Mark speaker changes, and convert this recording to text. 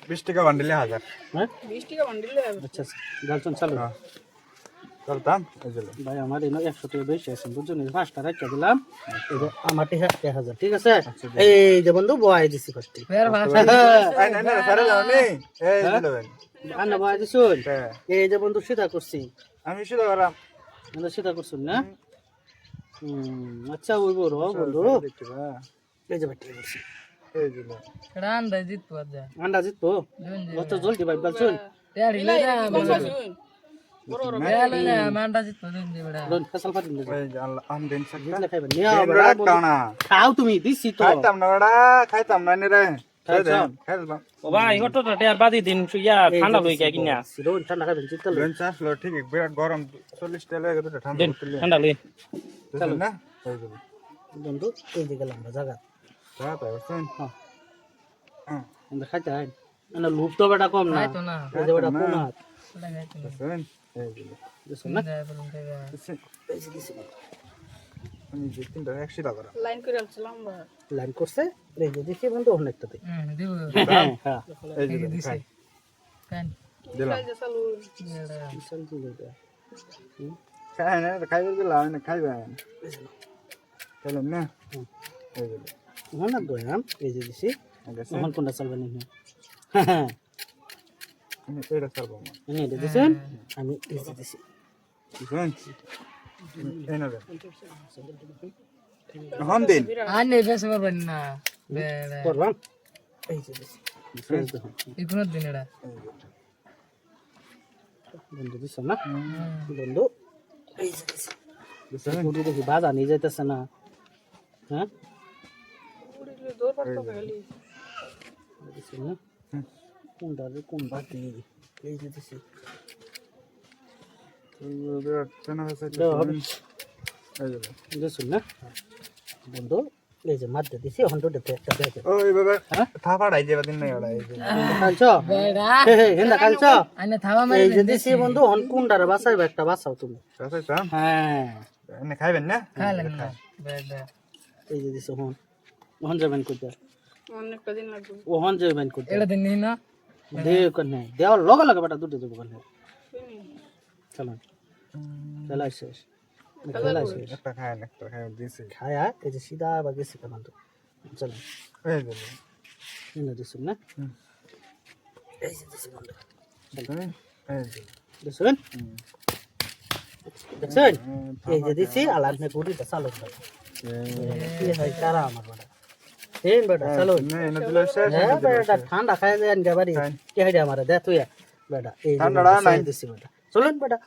Speaker 1: 20 টাকা বান্ডিলে 1000
Speaker 2: হ্যাঁ
Speaker 3: 20 টাকা বান্ডিলে
Speaker 2: আচ্ছা গালছন চালু
Speaker 1: চলতাম এই যে
Speaker 2: ভাই আমার এনে 100 টাকা বেশি আছে বুঝছো না 5টা রাখতে দিলাম এই যে আমার 1000 ঠিক আছে এই যে বন্ধু বয় দিছি ফার্স্ট
Speaker 3: ফের ভাষা
Speaker 1: এই না না সারা যাও নি এই দিলেন
Speaker 2: আন্না বয় দিছুন
Speaker 1: হ্যাঁ
Speaker 2: এই যে বন্ধু সিধা করছি
Speaker 1: আমি শুধু করাম
Speaker 2: আমরা সিধা করছুন না আচ্ছা ওই বড় বন্ধু
Speaker 1: দেখবা
Speaker 2: এই যে বাটি করছি
Speaker 1: এই যে
Speaker 3: রান দে জিত পাজা
Speaker 2: আন্ডা জিতবো কত জলদি ভাই বলছুন
Speaker 3: তের হিলে না বড় বড় বেলে না মানটা জিত পাজা দে বড়া
Speaker 2: লোন ফসল ফাটিল দে
Speaker 1: এই যে আল্লাহ আম দেন সাকা
Speaker 2: জিতলে খাইবেন নিয়া বড়
Speaker 1: কানা
Speaker 2: খাও তুমি দিছি তো
Speaker 1: খাইতাম না বড়া খাইতাম না নি রে খাইতাম
Speaker 4: ও ভাই হটো তো টের বাদি দিন ইয়া ঠান্ডা লই গে কিনা
Speaker 2: লোন ঠান্ডা খাইবেন জিতলে
Speaker 1: লেন চাষ লো ঠিক বিরাট গরম 40 টাকা লাগে তো ঠান্ডা
Speaker 4: দিন
Speaker 1: করতে
Speaker 4: ঠান্ডা লই
Speaker 1: চলো না এই যে
Speaker 2: বন্ধু এই যে গেলাম আমরা জায়গা
Speaker 1: তা তাই শুন
Speaker 2: হ্যাঁ
Speaker 1: হ্যাঁ
Speaker 2: আমরা খাইতে হয় না লুপ তো বেটা কম না
Speaker 3: তো না
Speaker 2: এই যে বেটা কোন হাত
Speaker 3: ওটা গাইতো না
Speaker 1: শুন এই যে
Speaker 2: দেখছো না
Speaker 3: যায় বলুন থেকে
Speaker 2: এই যে দিছি
Speaker 1: আমি যে তিনটা একশো টাকা করা
Speaker 3: লাইন করে আলছিলাম বা
Speaker 2: লাইন করছে এই যে দেখি বন্ধু অনেকটাতে
Speaker 3: দিব
Speaker 2: হ্যাঁ
Speaker 1: এই যে
Speaker 3: দিছে কান
Speaker 1: দিলাম
Speaker 3: চালু
Speaker 2: বিশাল কি এটা
Speaker 1: খাই না খাইবে দিলাম না খাইবে চলো না এই যে
Speaker 2: মনে দয়াম এই যে দিছি
Speaker 1: গেছে
Speaker 2: এখন কোনটা চলবে না হ্যাঁ
Speaker 1: আমি এটা করব
Speaker 2: আমি এটা দিছেন আমি এই যে দিছি
Speaker 1: শুন এই না হন দিন
Speaker 3: আনে বেশ পারবেন না বেড়া
Speaker 2: করলাম এই যে দিছি
Speaker 3: ইকুন দিন এডা
Speaker 2: বন্ধু দিছ না বন্ধু এই যে দিছি
Speaker 1: বুঝছেন
Speaker 2: বন্ধু দেখি বাজা নিয়ে যাইতেছে না হ্যাঁ
Speaker 3: উড়িলে দৌড় পারতো খালি
Speaker 2: দিছি না কোনটা রে কোন বাটি এই যে দিছি
Speaker 1: বিরাট চেনা হয়েছে এই যে
Speaker 2: দিছুন না বন্ধু এই যে মাঝে দিছি এখন দুটোতে একটা দেখে
Speaker 1: ওই বাবা থাপাড়াই যাবে দিন নাই ওড়া এই যে
Speaker 2: কালছো
Speaker 3: বেড়া
Speaker 2: হেন্দা কালছো
Speaker 3: আনে থাবা মারি
Speaker 2: এই যে দিছি বন্ধু হন কোনটারে বাঁচাইবে একটা বাঁচাও তুমি
Speaker 1: সাথে চাম
Speaker 2: হ্যাঁ
Speaker 1: এনে খাইবেন না
Speaker 3: খাইলেন না বেড়া
Speaker 2: এই যে দিছি হন যাবেন কইতে
Speaker 3: অনেকটা দিন লাগবে
Speaker 2: ও হন যাবেন কইতে
Speaker 3: এটা দিন না
Speaker 2: দে কোনে দেওয়ার লগে লগে বেটা দুটো দেবো কোনে চলো চলা শেষ খেলা শেষ
Speaker 1: একটা খাই দিছি
Speaker 2: খায়া এই যে সিধা বা গেছি কেমন তো চলো
Speaker 1: এই যে
Speaker 2: এনে দিছুন না এই যে দিছি বন্ধু
Speaker 1: এই যে
Speaker 2: দিছুন দেখছেন এই যে দিছি আলাদ নে গুড়িটা চালু করে এই হয় তারা আমার বেটা এই বেটা চালু
Speaker 1: না এনে দিলে শেষ
Speaker 2: হ্যাঁ বেটা ঠান্ডা খাই যায় আনগে বাড়ি কে হাইডা আমারে দে তুই বেটা এই যে
Speaker 1: ঠান্ডা নাই।
Speaker 2: দিছি বেটা চলুন বেটা